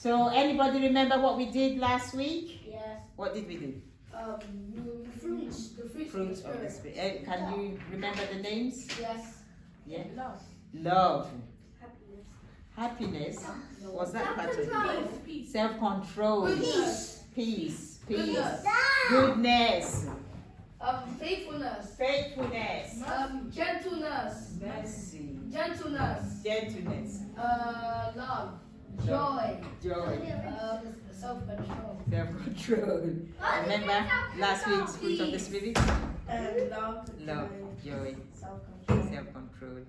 So anybody remember what we did last week? Yes. What did we do? The fruits Fruits of the Spirit. Can you remember the names? Yes. Yeah. Love. Love. Happiness. Happiness. Was that part of it? Peace. Self-control. Peace. Peace. Goodness. Goodness. Faithfulness. Faithfulness. Gentleness. Mercy. Gentleness. Gentleness. Love. Joy. Joy. Self-control. Self-control. Remember last week's fruit of the Spirit? Love. Love. Joy. Self-control. Self-control.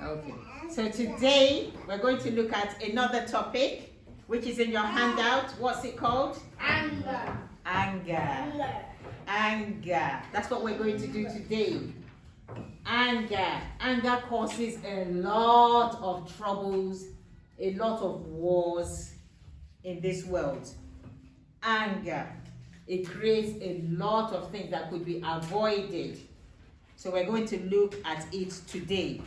Okay. So today we're going to look at another topic which is in your handout. What's it called? Anger. Anger. Anger. That's what we're going to do today. Anger. Anger causes a lot of troubles, a lot of wars in this world. Anger. It creates a lot of things that could be avoided. So we're going to look at it today.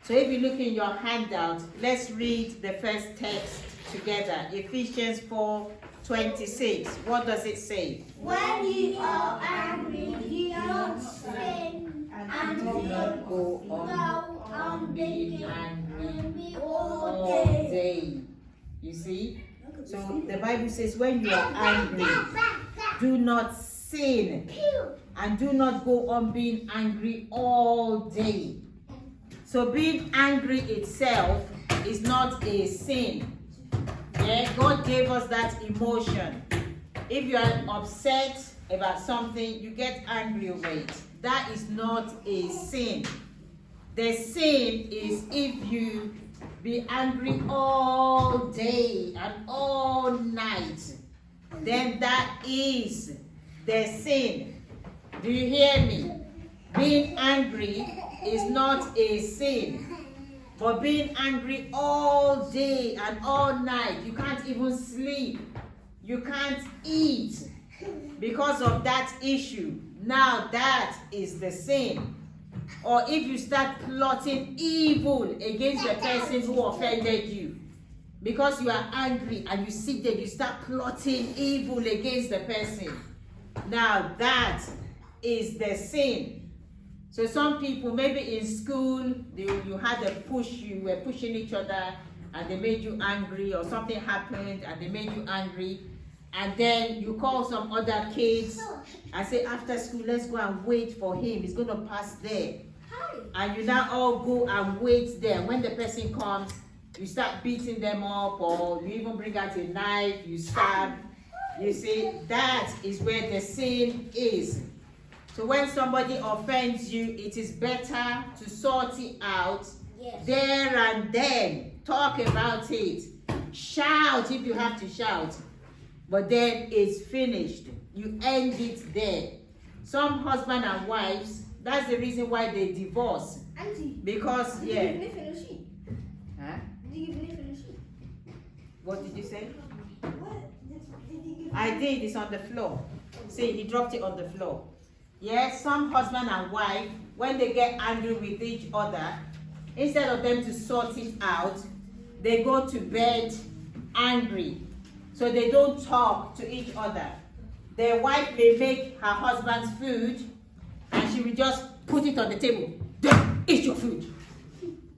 So if you look in your handout, let's read the first text together. Ephesians 4:26. What does it say? When you are angry, do not sin, and Do not go on being angry all day. You see? So the Bible says when you are angry, do not sin, and do not go on being angry all day. So being angry itself is not a sin. Yeah, God gave us that emotion. If you are upset about something, you get angry over it. That is not a sin. The sin is if you be angry all day and all night, then that is the sin. Do you hear me? Being angry is not a sin. But being angry all day and all night, you can't even sleep, you can't eat because of that issue. Now that is the sin. Or if you start plotting evil against the person who offended you, because you are angry and you sit there, you start plotting evil against the person. Now that is the sin. So some people, maybe in school, you had a push, you were pushing each other and they made you angry, or something happened and they made you angry, and then you call some other kids and say, after school, let's go and wait for him, he's going to pass there. And you now all go and wait there. When the person comes, you start beating them up, or you even bring out a knife, you stab. You see, that is where the sin is. So when somebody offends you, it is better to sort it out there and then. Talk about it. Shout if you have to shout. But then it's finished. You end it there. Some husband and wives, that's the reason why they divorce. Auntie, Because, did yeah. you live in a sheep? Huh? Did you live in a sheep? What did you say? What? Did you give I did. It's on the floor. See, he dropped it on the floor. Yes, some husband and wife, when they get angry with each other, instead of them to sort it out, they go to bed angry. So they don't talk to each other. Their wife may make her husband's food and she will just put it on the table. Eat your food.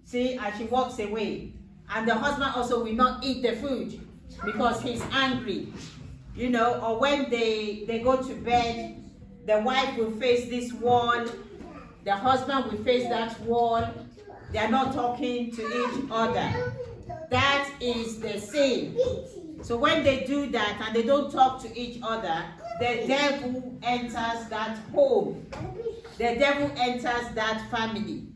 See, and she walks away. And the husband also will not eat the food because he's angry. You know, or when they go to bed, the wife will face this wall, the husband will face that wall. They are not talking to each other. That is the sin. So when they do that and they don't talk to each other, the devil enters that home. The devil enters that family.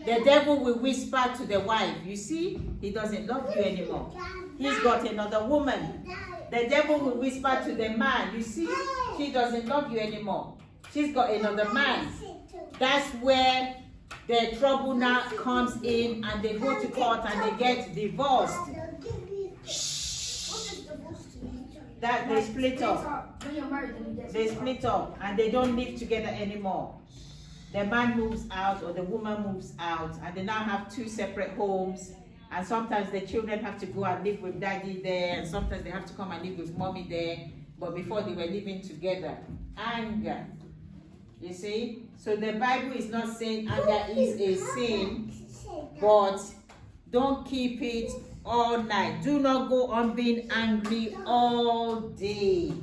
The devil will whisper to the wife, you see, he doesn't love you anymore. He's got another woman. The devil will whisper to the man, you see, she doesn't love you anymore. She's got another man. That's where the trouble now comes in, and they go to court and they get divorced. That they split up. When you're married, then you get They split up and they don't live together anymore. The man moves out or the woman moves out, and they now have two separate homes and sometimes the children have to go and live with daddy there, and sometimes they have to come and live with mommy there, but before they were living together. Anger. You see? So the Bible is not saying anger is a sin, but don't keep it all night. Do not go on being angry all day.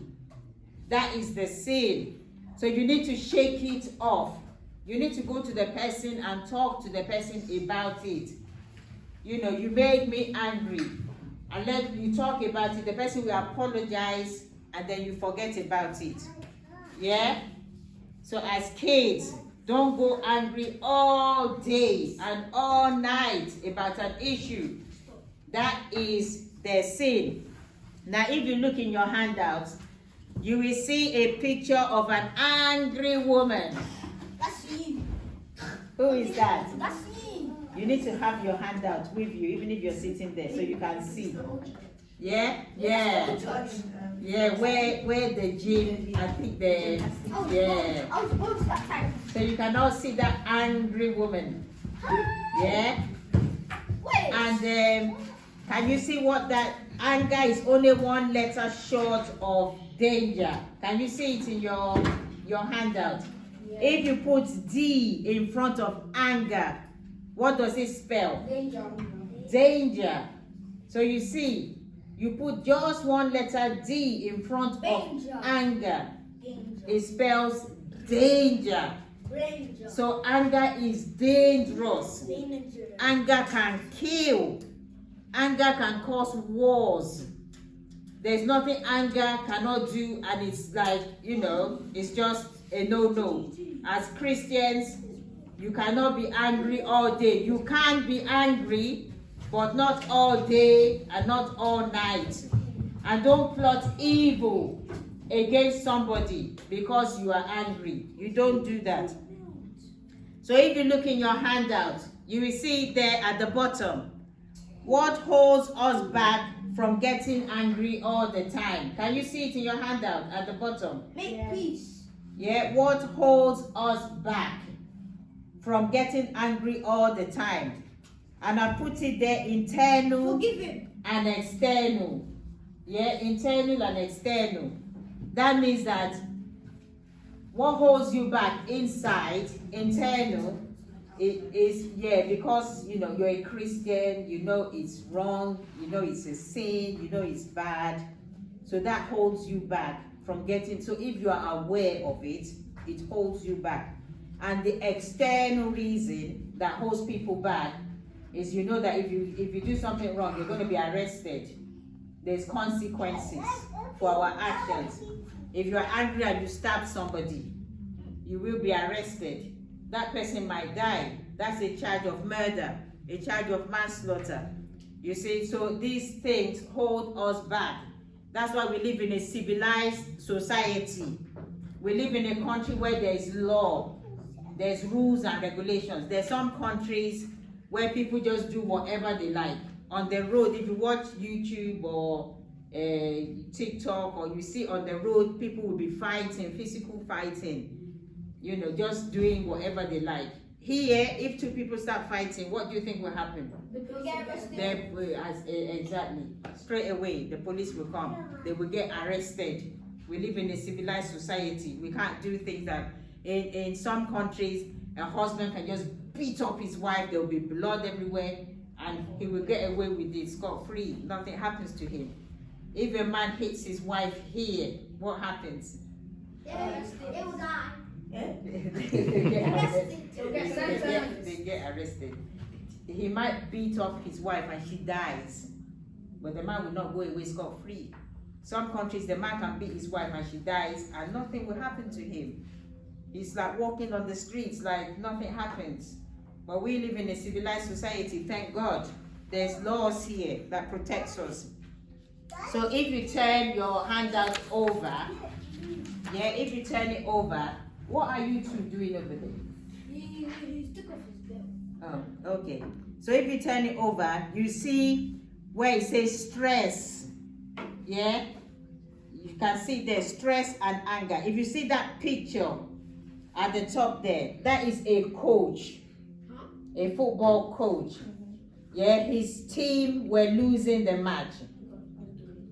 That is the sin. So you need to shake it off. You need to go to the person and talk to the person about it. You know, you made me angry. And let you talk about it. The person will apologize and then you forget about it. Yeah? So as kids, don't go angry all day and all night about an issue. That is the sin. Now, if you look in your handouts, you will see a picture of an angry woman. That's you. Who is that? That's you. You need to have your handout with you, even if you're sitting there, so you can see. Yeah? Yeah. Yeah, where the gym, I think yeah. I was supposed to that time. So you can all see that angry woman. Yeah? Wait. And can you see what that anger is only one letter short of danger? Can you see it in your handout? Yeah. If you put D in front of anger, what does it spell? Danger. Danger. So you see, you put just one letter D in front Danger. of anger. Danger. It spells danger. Danger. So anger is dangerous. Danger. Anger can kill. Anger can cause wars. There's nothing anger cannot do, and it's like, you know, it's just a no-no. As Christians, you cannot be angry all day. You can be angry, but not all day and not all night. And don't plot evil against somebody because you are angry. You don't do that. So if you look in your handout, you will see it there at the bottom. What holds us back from getting angry all the time? Can you see it in your handout at the bottom? Make peace. Yeah, what holds us back from getting angry all the time? And I put it there, internal Forgive him. and external. Yeah, internal and external. That means that what holds you back inside, internal, it is, yeah, because, you know, you're a Christian, you know it's wrong, you know it's a sin, you know it's bad. So that holds you back from getting, so if you are aware of it, it holds you back. And the external reason that holds people back is, you know, that if you do something wrong, you're going to be arrested. There's consequences for our actions. If you are angry and you stab somebody, you will be arrested. That person might die. That's a charge of murder, a charge of manslaughter. You see, so these things hold us back. That's why we live in a civilized society. We live in a country where there is law, there's rules and regulations. There's some countries where people just do whatever they like. On the road, if you watch YouTube or TikTok, or you see on the road, people will be fighting, physical fighting. You know, just doing whatever they like. Here, if two people start fighting, what do you think will happen? Exactly. Straight away, the police will come. They will get arrested. We live in a civilized society. We can't do things that in some countries, a husband can just beat up his wife. There will be blood everywhere, and he will get away with it scot-free. Nothing happens to him. If a man hits his wife here, what happens? They will die. They get arrested. He might beat up his wife and she dies, but the man will not go away scot-free. Some countries, the man can beat his wife and she dies and nothing will happen to him. He's like walking on the streets like nothing happens. But we live in a civilized society, thank God. There's laws here that protects us. So if you turn your handout over, yeah, if you turn it over, what are you two doing over there? He took off his belt. Oh, okay. So if you turn it over, you see where it says stress. Yeah? You can see there's stress and anger. If you see that picture at the top there, that is a coach, a football coach. Yeah, his team were losing the match.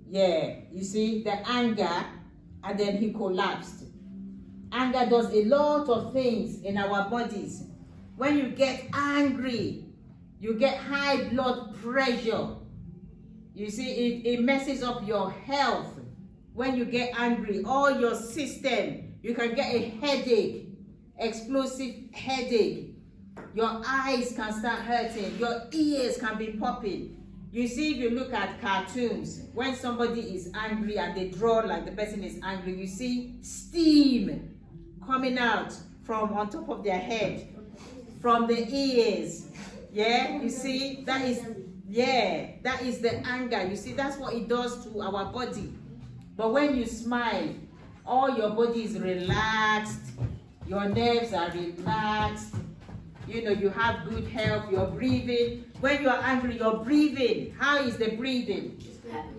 Yeah, you see, the anger, and then he collapsed. Anger does a lot of things in our bodies. When you get angry, you get high blood pressure. You see, it messes up your health. When you get angry, all your system, you can get a headache, explosive headache. Your eyes can start hurting. Your ears can be popping. You see, if you look at cartoons, when somebody is angry and they draw like the person is angry, you see steam coming out from on top of their head, from the ears. Yeah, you see, that is the anger. You see, that's what it does to our body. But when you smile, all your body is relaxed, your nerves are relaxed, you know, you have good health, you're breathing. When you are angry, you're breathing. How is the breathing?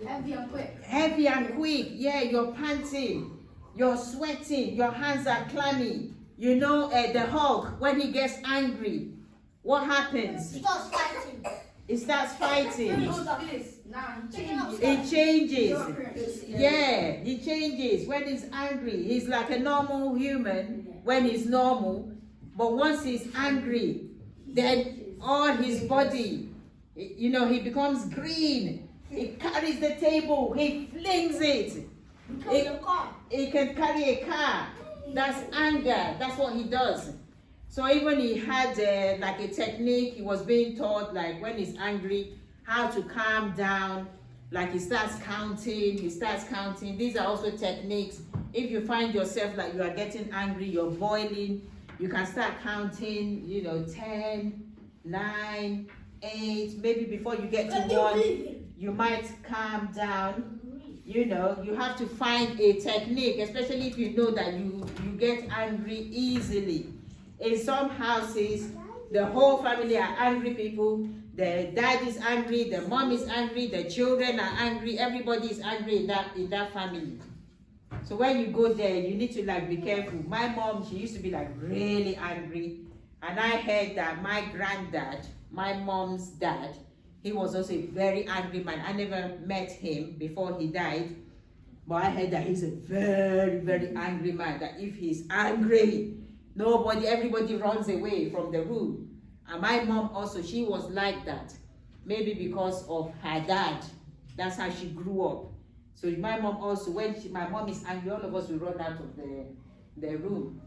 Heavy and quick. Heavy and quick. Yeah, you're panting, you're sweating, your hands are clammy. You know, the Hulk, when he gets angry, what happens? Stop fighting. It starts fighting. Now changes. It changes. Yeah, he changes. When he's angry, he's like a normal human when he's normal. But once he's angry, then all his body, you know, he becomes green. He carries the table, he flings it. He can carry a car. That's anger. That's what he does. So even he had like a technique, he was being taught, like when he's angry, how to calm down. Like he starts counting. These are also techniques. If you find yourself like you are getting angry, you're boiling, you can start counting, you know, 10, 9, 8, maybe before you get to 1, you might calm down. You know, you have to find a technique, especially if you know that you get angry easily. In some houses, the whole family are angry people. The dad is angry, the mom is angry, the children are angry, everybody is angry in that family. So when you go there, you need to like be careful. My mom, she used to be like really angry. And I heard that my granddad, my mom's dad, he was also a very angry man. I never met him before he died. But I heard that he's a very, very angry man. That if he's angry, everybody runs away from the room. And my mom also, she was like that. Maybe because of her dad. That's how she grew up. So my mom also, when my mom is angry, all of us will run out of the room.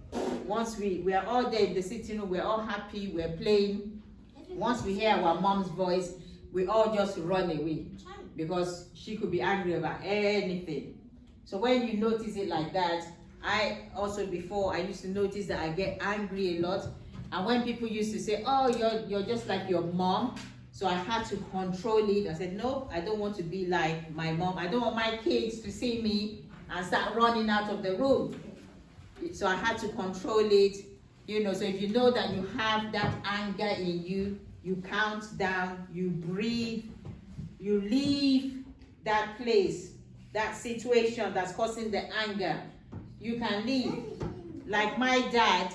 Once we are all there in the sitting room, we're all happy, we're playing. Once we hear our mom's voice, we all just run away. Because she could be angry about anything. So when you notice it like that, I used to notice that I get angry a lot. And when people used to say, oh, you're just like your mom. So I had to control it. I said, no, I don't want to be like my mom. I don't want my kids to see me and start running out of the room. So I had to control it. You know, so if you know that you have that anger in you, you count down, you breathe, you leave that place, that situation that's causing the anger. You can leave. Like my dad,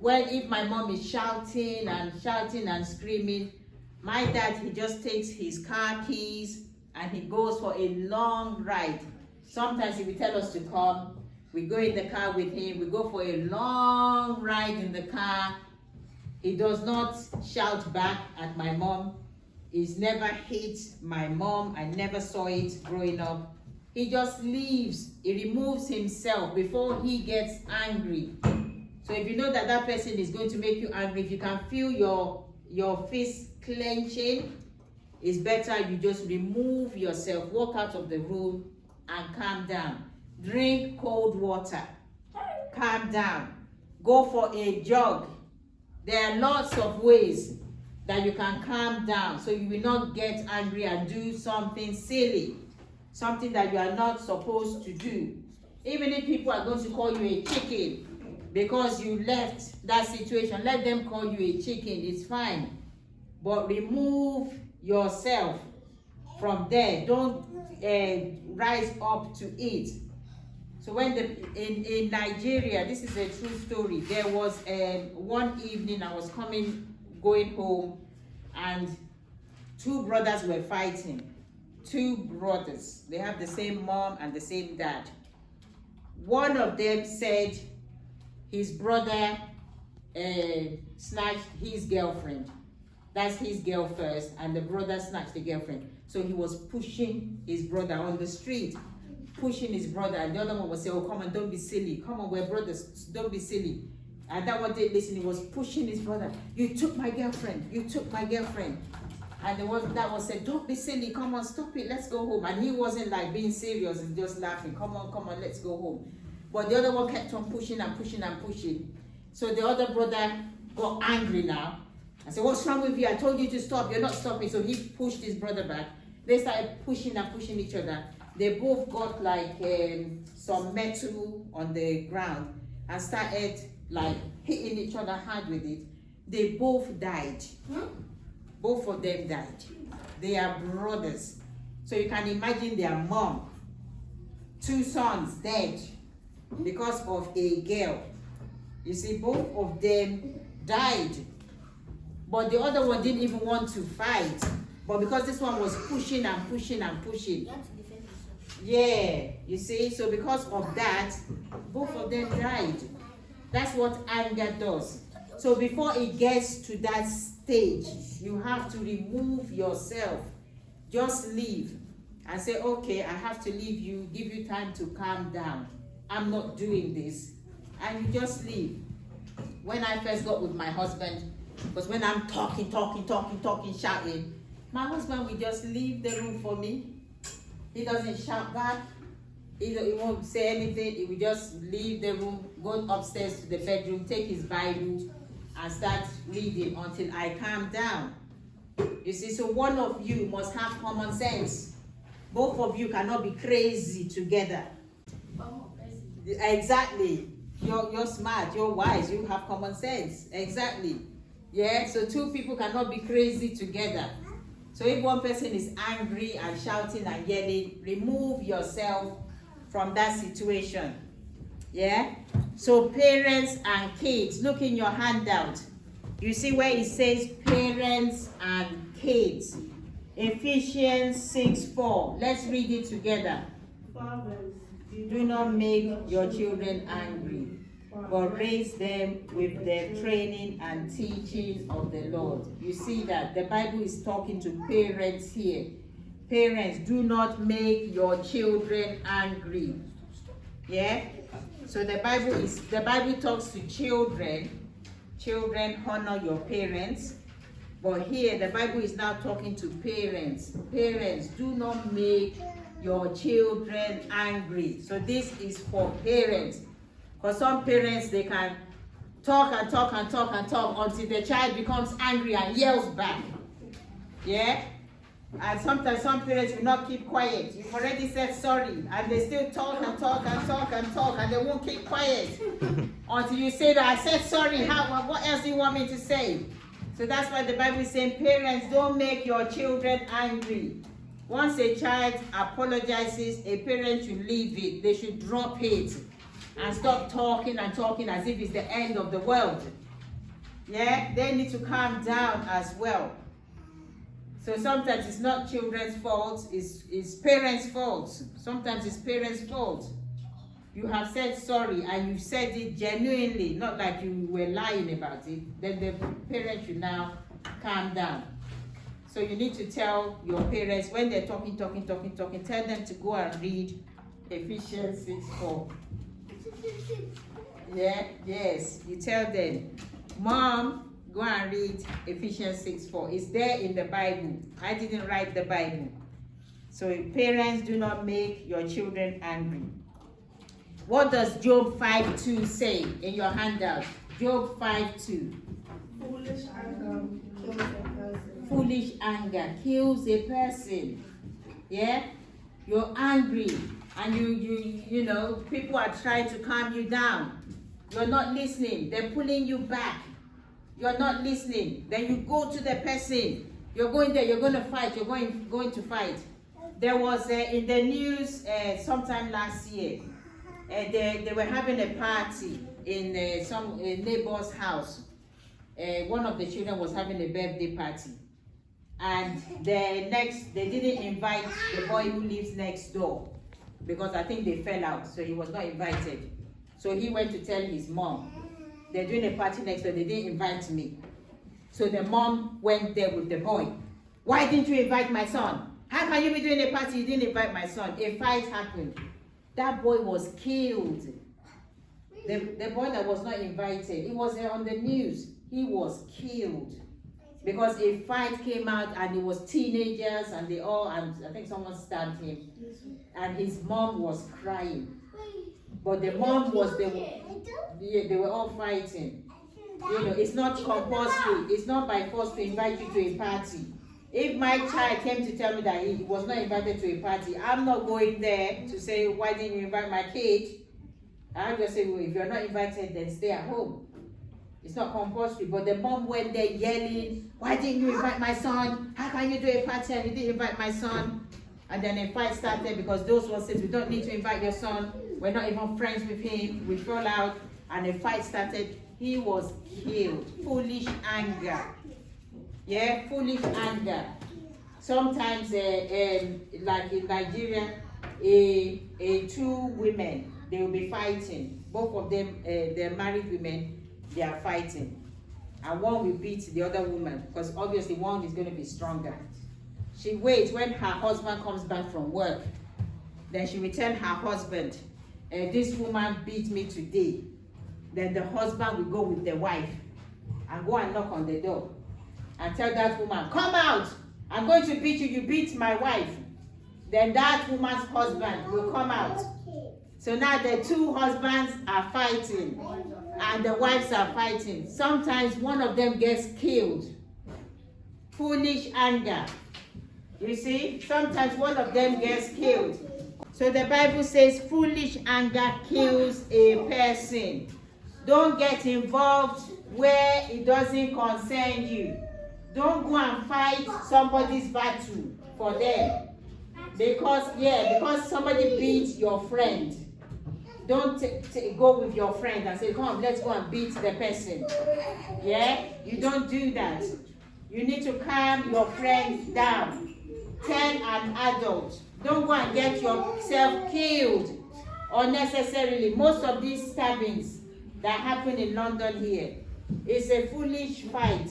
if my mom is shouting and screaming, my dad, he just takes his car keys and he goes for a long ride. Sometimes he will tell us to come. We go in the car with him. We go for a long ride in the car. He does not shout back at my mom. He's never hit my mom. I never saw it growing up. He just leaves. He removes himself before he gets angry. So if you know that that person is going to make you angry, if you can feel your fist clenching, it's better you just remove yourself, walk out of the room and calm down. Drink cold water, calm down, go for a jog. There are lots of ways that you can calm down so you will not get angry and do something silly, something that you are not supposed to do. Even if people are going to call you a chicken because you left that situation, let them call you a chicken, it's fine. But remove yourself from there. Don't rise up to it. So when in Nigeria, this is a true story. There was one evening I was going home, and Two brothers were fighting. Two brothers. They have the same mom and the same dad. One of them said his brother snatched his girlfriend. That's his girl first, and the brother snatched the girlfriend. So he was pushing his brother on the street, pushing his brother, and the other one was saying, oh, come on, don't be silly. Come on, we're brothers, don't be silly. And that one didn't listen. He was pushing his brother. You took my girlfriend. You took my girlfriend. And the one that was said, don't be silly. Come on, stop it. Let's go home. And he wasn't like being serious and just laughing. Come on, let's go home. But the other one kept on pushing and pushing and pushing. So the other brother got angry now. I said, what's wrong with you? I told you to stop. You're not stopping. So he pushed his brother back. They started pushing and pushing each other. They both got like some metal on the ground and started like hitting each other hard with it. They both died. Both of them died. They are brothers. So you can imagine their mom, two sons dead because of a girl. You see, both of them died. But the other one didn't even want to fight. But because this one was pushing and pushing and pushing. Yeah, you see, so because of that, both of them died. That's what anger does. So before it gets to that stage, you have to remove yourself. Just leave and say, okay, I have to leave you, give you time to calm down. I'm not doing this. And you just leave. When I first got with my husband, because when I'm talking, shouting, my husband will just leave the room for me. He doesn't shout back. He won't say anything. He will just leave the room, go upstairs to the bedroom, take his Bible, and start reading until I calm down. You see, so one of you must have common sense. Both of you cannot be crazy together. Exactly. You're smart, you're wise, you have common sense. Exactly. Yeah, so two people cannot be crazy together. So if one person is angry and shouting and yelling, remove yourself from that situation. Yeah? So parents and kids, look in your handout. You see where it says parents and kids. Ephesians 6:4. Let's read it together. Fathers, do not make your children angry, but raise them with the training and teaching of the Lord. You see that the Bible is talking to parents here. Parents, do not make your children angry. Yeah? So the Bible talks to children. Children, honor your parents. But here the Bible is now talking to parents. Parents, do not make your children angry. So this is for parents. Because some parents, they can talk until the child becomes angry and yells back. Yeah? And sometimes some parents will not keep quiet. You've already said sorry, and they still talk and they won't keep quiet until you say that I said sorry. What else do you want me to say? So that's why the Bible is saying, parents, don't make your children angry. Once a child apologizes, a parent should leave it. They should drop it and stop talking as if it's the end of the world. Yeah, they need to calm down as well. So sometimes it's not children's fault, it's parents' fault. Sometimes it's parents' fault. You have said sorry and you said it genuinely, not like you were lying about it. Then the parent should now calm down. So you need to tell your parents when they're talking, tell them to go and read Ephesians 6:4. Yeah, yes, you tell them, Mom, go and read Ephesians 6:4. It's there in the Bible. I didn't write the Bible. So parents, do not make your children angry. What does Job 5:2 say in your handout? Job 5:2. foolish anger kills a person. Foolish anger kills a person. Yeah? You're angry and you know, people are trying to calm you down. You're not listening. They're pulling you back. You're not listening. Then you go to the person. You're going there. You're going to fight. You're going to fight. There was in the news sometime last year. They were having a party in some neighbor's house. One of the children was having a birthday party. And they didn't invite the boy who lives next door because I think they fell out, so he was not invited. So he went to tell his mom, they're doing a party next door, they didn't invite me. So the mom went there with the boy. Why didn't you invite my son? How can you be doing a party? You didn't invite my son. A fight happened. That boy was killed. The boy that was not invited, it was on the news. He was killed because a fight came out and it was teenagers and I think someone stabbed him. And his mom was crying. But the mom they were all fighting. You know, it's not compulsory. It's not by force to invite you to a party. If my child came to tell me that he was not invited to a party, I'm not going there to say, why didn't you invite my kid? I'll just say, well, if you're not invited, then stay at home. It's not compulsory. But the mom went there yelling, why didn't you invite my son? How can you do a party and you didn't invite my son? And then a fight started because those ones said, we don't need to invite your son. We're not even friends with him. We fall out. And a fight started. He was killed. Foolish anger. Yeah, foolish anger. Sometimes, like in Nigeria, two women, they will be fighting. Both of them, they're married women, they are fighting. And one will beat the other woman because obviously one is going to be stronger. She waits when her husband comes back from work. Then she will tell her husband, this woman beat me today. Then the husband will go with the wife and go and knock on the door and tell that woman, come out, I'm going to beat you, you beat my wife. Then that woman's husband will come out. So now the two husbands are fighting and the wives are fighting. Sometimes one of them gets killed. Foolish anger. You see, sometimes one of them gets killed. So the Bible says foolish anger kills a person. Don't get involved where it doesn't concern you. Don't go and fight somebody's battle for them. Because somebody beat your friend. Don't go with your friend and say, come, let's go and beat the person. Yeah? You don't do that. You need to calm your friend down. Tell an adult. Don't go and get yourself killed unnecessarily. Most of these stabbings that happen in London here is a foolish fight.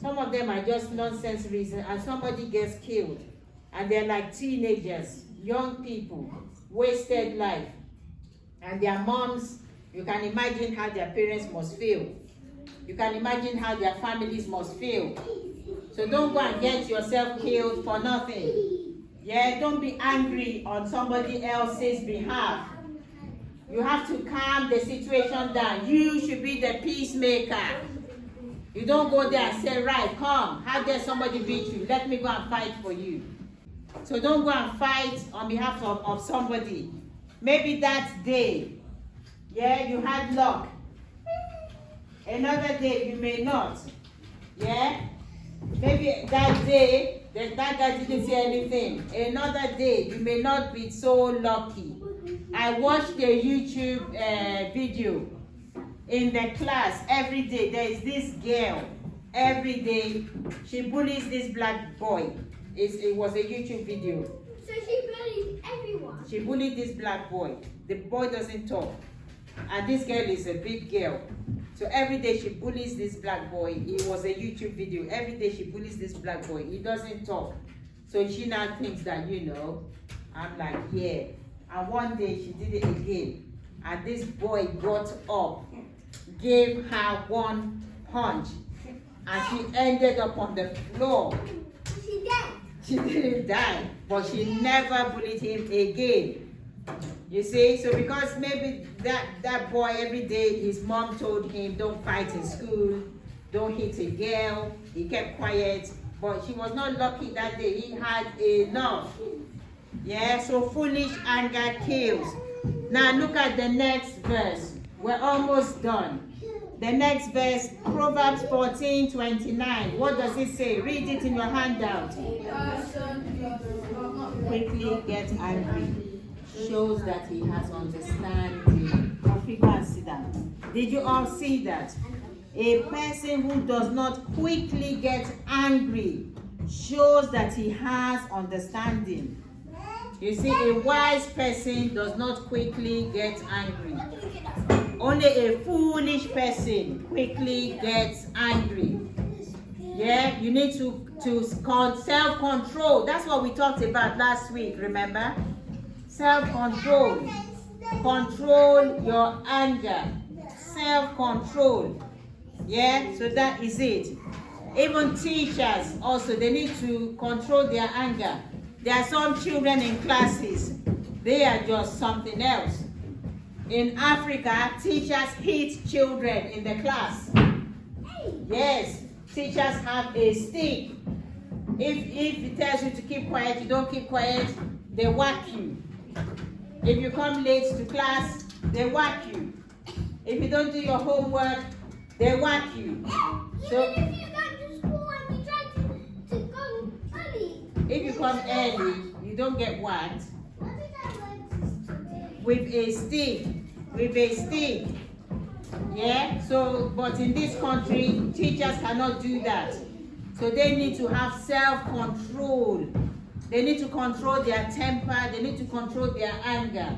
Some of them are just nonsense reasons and somebody gets killed. And they're like teenagers, young people, wasted life. And their moms, you can imagine how their parents must feel. You can imagine how their families must feel. So don't go and get yourself killed for nothing. Yeah, don't be angry on somebody else's behalf. You have to calm the situation down. You should be the peacemaker. You don't go there and say, right, come, how dare somebody beat you? Let me go and fight for you. So don't go and fight on behalf of somebody. Maybe that day, yeah, you had luck. Another day, you may not. Yeah? Maybe that day, that guy didn't say anything. Another day, you may not be so lucky. I watched a YouTube video in the class every day. There is this girl. Every day, she bullies this black boy. It was a YouTube video. So she bullies everyone? She bullied this black boy. The boy doesn't talk. And this girl is a big girl. So every day she bullies this black boy. It was a YouTube video. Every day she bullies this black boy. He doesn't talk. So she now thinks that, you know, I'm like, yeah. And one day she did it again. And this boy got up, gave her one punch. And she ended up on the floor. She died. She didn't die, but she never bullied him again. You see, so because maybe that boy every day, his mom told him, don't fight in school, don't hit a girl. He kept quiet, but she was not lucky that day. He had enough. Yeah, so foolish anger kills. Now look at the next verse. We're almost done. The next verse, Proverbs 14:29. What does it say? Read it in your handout. Quickly get angry. Shows that he has understanding. Africa and sit down. Did you all see that? A person who does not quickly get angry shows that he has understanding. You see, a wise person does not quickly get angry. Only a foolish person quickly gets angry. Yeah, you need to self-control. That's what we talked about last week, remember? Self-control. Control your anger. Self-control. Yeah, so that is it. Even teachers also, they need to control their anger. There are some children in classes, they are just something else. In Africa, teachers hit children in the class. Yes, teachers have a stick. If it tells you to keep quiet, you don't keep quiet, they whack you. If you come late to class, they whack you. If you don't do your homework, they whack you. So Even if you go to school and you try to go early. if you come early, you don't get whacked. What did I learn today? With a stick. With a stick. Yeah? So, but in this country, teachers cannot do that. So they need to have self-control. They need to control their temper. They need to control their anger.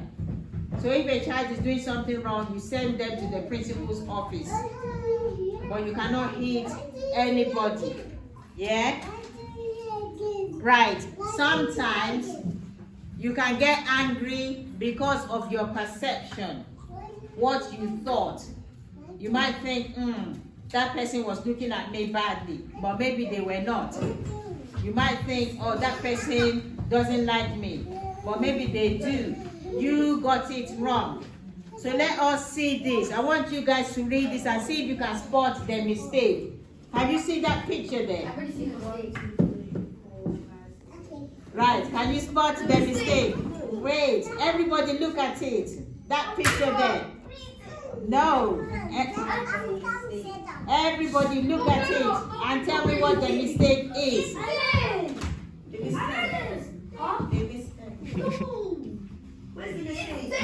So if a child is doing something wrong, you send them to the principal's office. But you cannot hit anybody. Yeah? Right. Sometimes you can get angry because of your perception. What you thought. You might think, that person was looking at me badly, but maybe they were not. You might think, oh, that person doesn't like me, but maybe they do. You got it wrong. So let us see this. I want you guys to read this and see if you can spot the mistake. Have you seen that picture there? I've already seen the mistake. Right, can you spot the mistake? Wait, everybody look at it. That picture there. No. Everybody look at it and tell me what the mistake is.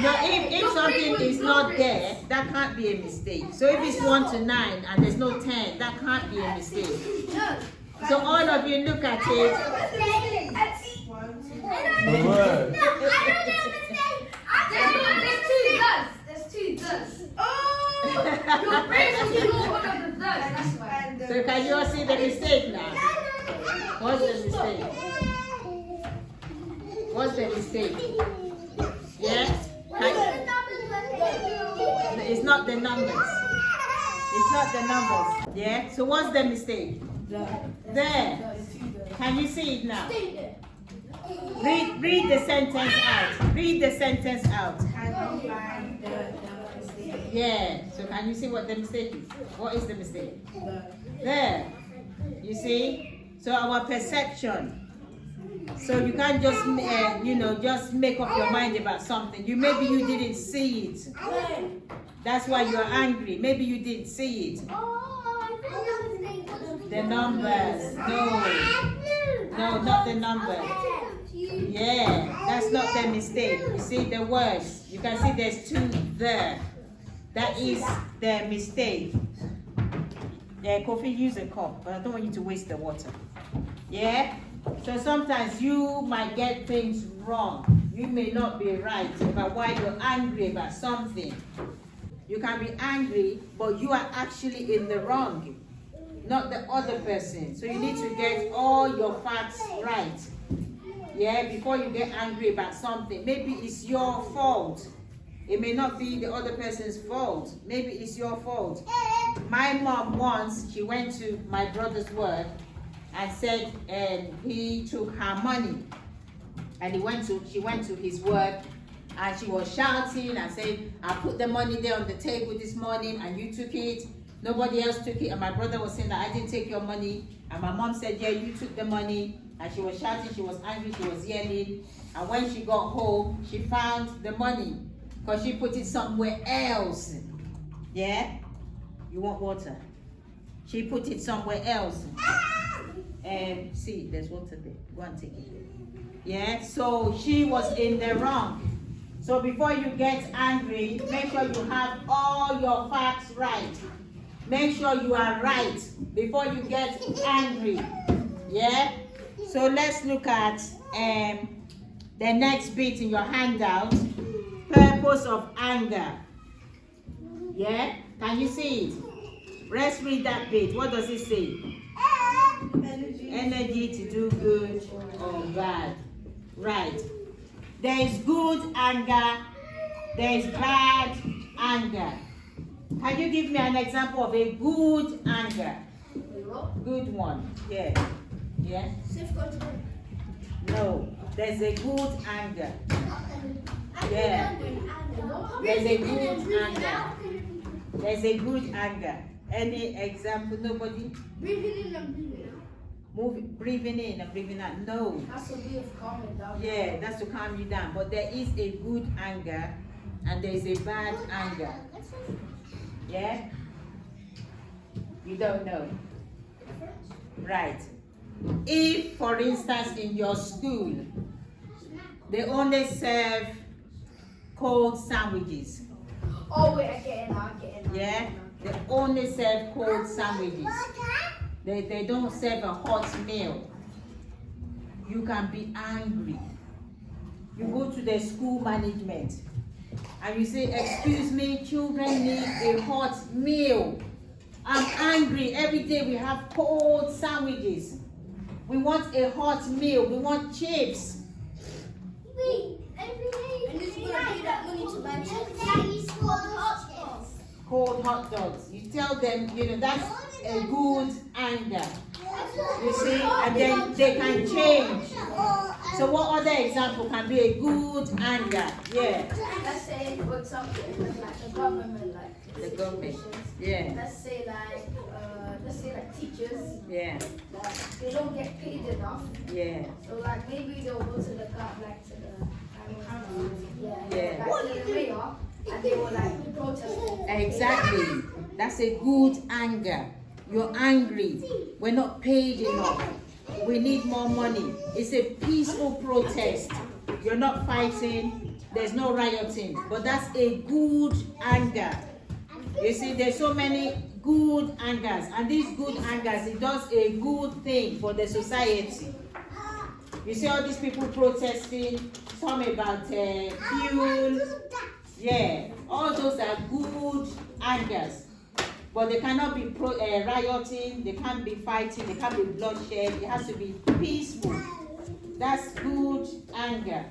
No, if something is not there, that can't be a mistake. So if it's 1 to 9 and there's no 10, that can't be a mistake. So all of you look at it. The word. There's two does. Oh! Your brain is too low one of the does. That's why. So can you all see the mistake now? What's the mistake? What's the mistake? Yeah? It's not the numbers. It's not the numbers. Yeah? So what's the mistake? There. Can you see it now? Read the sentence out. Read the sentence out. Yeah. So can you see what the mistake is? What is the mistake? There. You see? So our perception. So you can't just, just make up your mind about something. Maybe you didn't see it. That's why you're angry. Maybe you didn't see it. The numbers. No, not the number. Yeah, that's not the mistake. You see the words. You can see there's 2 there. That is the mistake. Yeah, Kofi, use a cup, but I don't want you to waste the water. Yeah? So sometimes you might get things wrong. You may not be right about why you're angry about something. You can be angry, but you are actually in the wrong, not the other person. So you need to get all your facts right. Yeah, before you get angry about something. Maybe it's your fault. It may not be the other person's fault. Maybe it's your fault. My mom once, she went to my brother's work and said he took her money. And she went to his work and she was shouting and saying, I put the money there on the table this morning and you took it. Nobody else took it. And my brother was saying that I didn't take your money. And my mom said, yeah, you took the money. And she was shouting, she was angry, she was yelling. And when she got home, she found the money because she put it somewhere else. Yeah? You want water? She put it somewhere else. And see, there's water there. Go and take it. Yeah? So she was in the wrong. So before you get angry, make sure you have all your facts right. Make sure you are right before you get angry. Yeah? So let's look at the next bit in your handout. Purpose of anger. Yeah? Can you see it? Let's read that bit. What does it say? Energy to do good or bad. Right. There is good anger. There is bad anger. Can you give me an example of a good anger? Good one. Yeah. Yeah? No. There's a good anger. Yeah. There's a good anger. There's a good anger. Any example? Nobody? Breathing in and breathing out. Breathing in and breathing out. No. That's a way of calming down. Yeah, that's to calm you down. But there is a good anger and there is a bad anger. Yeah? You don't know. Right. If, for instance, in your school, they only serve cold sandwiches. Oh, wait, I get it now. Yeah? They only serve cold sandwiches. They don't serve a hot meal. You can be angry. You go to the school management and you say, excuse me, children need a hot meal. I'm angry. Every day we have cold sandwiches. We want a hot meal. We want chips. And this is going to pay that money to buy Cold hot dogs. You tell them, that's a good anger. You see, and then they can change. So what other example can be a good anger? Yeah. Let's say, for example, like the government, The government. Yeah. let's say like teachers, Yeah. like they don't get paid enough. Yeah. So like maybe they'll go to the Yeah. like to the mayor, and they will like protest. Exactly. That's a good anger. You're angry. We're not paid enough. We need more money. It's a peaceful protest. You're not fighting. There's no rioting. But that's a good anger. You see, there's so many good angers. And these good angers, it does a good thing for the society. You see all these people protesting, some about fuel. Yeah, all those are good angers. But they cannot be rioting, they can't be fighting, they can't be bloodshed. It has to be peaceful. That's good anger.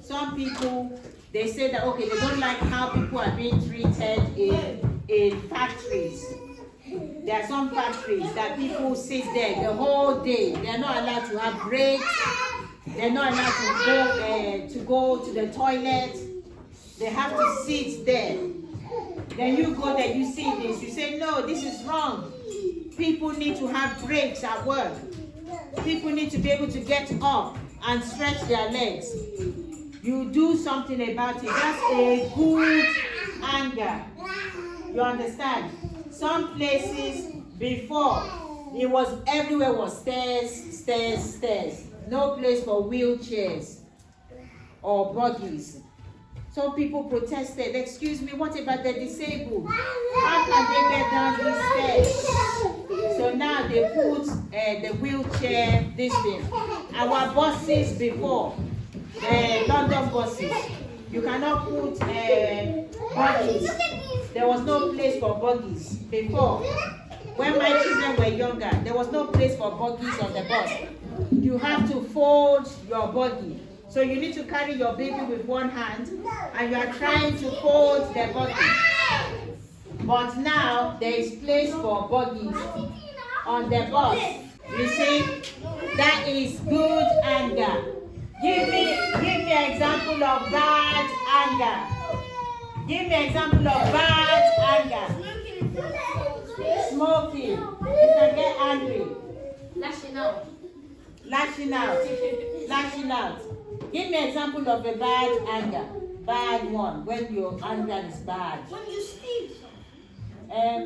Some people, they say that, okay, they don't like how people are being treated in factories. There are some factories that people sit there the whole day. They are not allowed to have breaks. They are not allowed to go to the toilet. They have to sit there. Then you go there, you see this, you say, no, this is wrong. People need to have breaks at work. People need to be able to get up and stretch their legs. You do something about it. That's a good anger. You understand? Some places before, it was everywhere was stairs. No place for wheelchairs or buggies. Some people protested, excuse me, what about the disabled? How can they get down these stairs? So now they put the wheelchair, this thing. Our buses before, London buses, you cannot put buggies. There was no place for buggies before. When my children were younger, there was no place for buggies on the bus. You have to fold your buggy. So you need to carry your baby with one hand and you are trying to fold the buggy. But now there is place for buggies on the bus. You see, that is good anger. Give me an example of bad anger. Give me an example of bad anger. Smoking. You can get angry. Lashing out. Lashing out. Give me an example of a bad anger. Bad one. When your anger is bad. When you steal.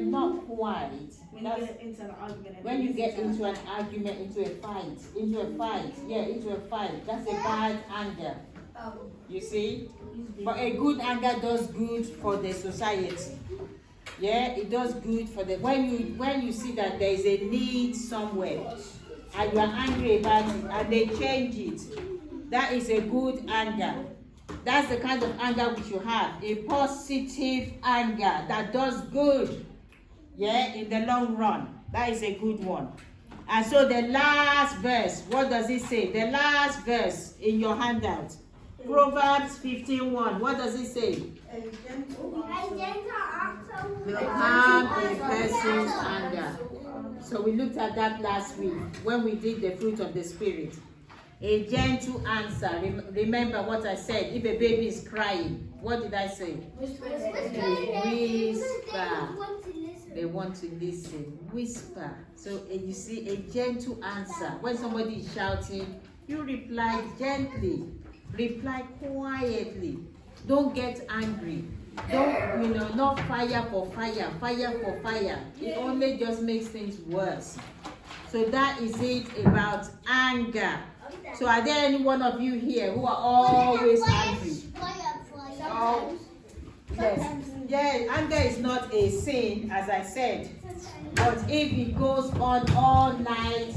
Not quite. When you get into an argument. When you get into an argument, into a fight. That's a bad anger. You see? But a good anger does good for the society. Yeah, it does good for the when you see that there is a need somewhere. and you are angry about it and they change it, that is a good anger. That's the kind of anger we should have, a positive anger that does good, yeah, in the long run. That is a good one. And so the last verse, what does it say? The last verse in your handout, Proverbs 15:1. What does it say? A gentle Will calm a person's anger. So we looked at that last week when we did the fruit of the Spirit. A gentle answer. Remember what I said. If a baby is crying, what did I say? Whisper. They want to listen. Whisper. So you see, a gentle answer. When somebody is shouting, you reply gently. Reply quietly. Don't get angry. Don't, not fire for fire, fire for fire. It only just makes things worse. So that is it about anger. So are there any one of you here who are always angry? Oh, yes. Yeah, anger is not a sin, as I said. But if it goes on all night,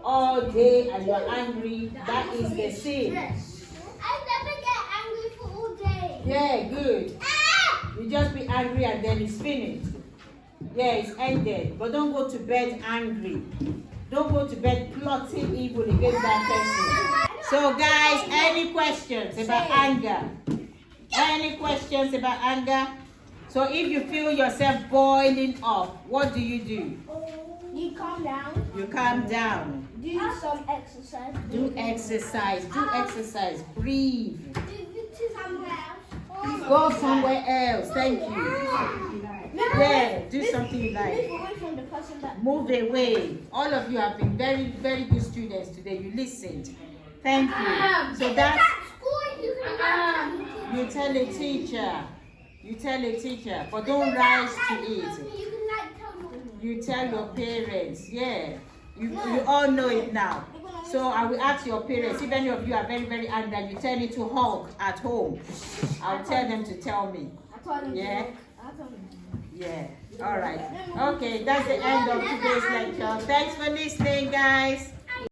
all day, and you're angry, that is the sin. I never get angry for all day. Yeah, good. You just be angry and then it's finished. Yeah, it's ended. But don't go to bed angry. Don't go to bed plotting evil against that person. So guys, any questions about anger? Any questions about anger? So if you feel yourself boiling up, what do? You calm down. You calm down. Do some exercise. Do exercise. Do exercise. Breathe. Go somewhere else. Thank you. Yeah, do something you like. Move away from the person that. Move away. All of you have been very, very good students today. You listened. Thank you. So that's, you tell a teacher. You tell a teacher, but don't rise to it. You tell your parents. Yeah. You all know it now. So I will ask your parents, if any of you are very, very angry, you tell me to hug at home. I'll tell them to tell me. Yeah? Yeah. All right. Okay, that's the end of today's lecture. Thanks for listening, guys.